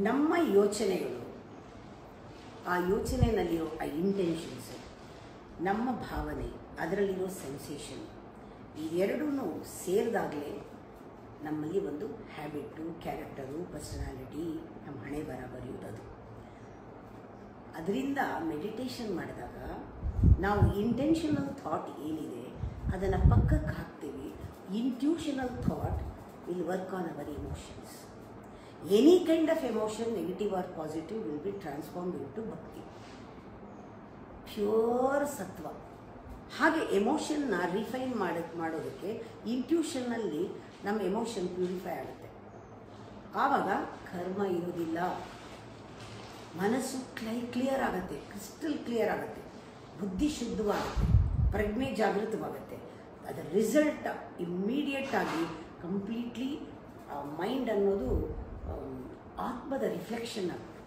ನಮ್ಮ ಯೋಚನೆಗಳು, ಆ ಯೋಚನೆಯಲ್ಲಿರೋ ಆ ಇಂಟೆನ್ಷನ್ಸ್, ನಮ್ಮ ಭಾವನೆ, ಅದರಲ್ಲಿರೋ ಸೆನ್ಸೇಷನ್, ಈ ಎರಡೂ ಸೇರಿದಾಗಲೇ ನಮ್ಮಲ್ಲಿ ಒಂದು ಹ್ಯಾಬಿಟ್ಟು, ಕ್ಯಾರೆಕ್ಟರು, ಪರ್ಸನಾಲಿಟಿ, ನಮ್ಮ ಹಣೆ ಬರ ಬರೆಯುವುದು. ಅದರಿಂದ ಮೆಡಿಟೇಷನ್ ಮಾಡಿದಾಗ ನಾವು ಇಂಟೆನ್ಷನಲ್ ಥಾಟ್ ಏನಿದೆ ಅದನ್ನು ಪಕ್ಕಕ್ಕೆ ಹಾಕ್ತೀವಿ. Intuitional thought will work on our emotions. Any kind of emotion, negative or positive, will be transformed into bhakti, pure sattva. ಹಾಗೆ ಎಮೋಷನ್ನ ರಿಫೈನ್ ಮಾಡೋದಕ್ಕೆ ಇಂಟ್ಯೂಷನ್ನಲ್ಲಿ ನಮ್ಮ ಎಮೋಷನ್ ಪ್ಯೂರಿಫೈ ಆಗುತ್ತೆ. ಆವಾಗ ಕರ್ಮ ಇರೋದಿಲ್ಲ, ಮನಸ್ಸು ಕ್ಲಿಯರ್ ಆಗುತ್ತೆ, ಕ್ರಿಸ್ಟಲ್ ಕ್ಲಿಯರ್ ಆಗುತ್ತೆ, ಬುದ್ಧಿ ಶುದ್ಧವಾಗುತ್ತೆ, ಪ್ರಜ್ಞೆ ಜಾಗೃತವಾಗುತ್ತೆ. ಅದರ ರಿಸಲ್ಟ್ ಇಮ್ಮಿಡಿಯೇಟ್ ಆಗಿ ಕಂಪ್ಲೀಟ್ಲಿ ಮೈಂಡ್ ಅನ್ನೋದು ಆತ್ಮದ ರಿಫ್ಲೆಕ್ಷನ್ ಆಗುತ್ತೆ.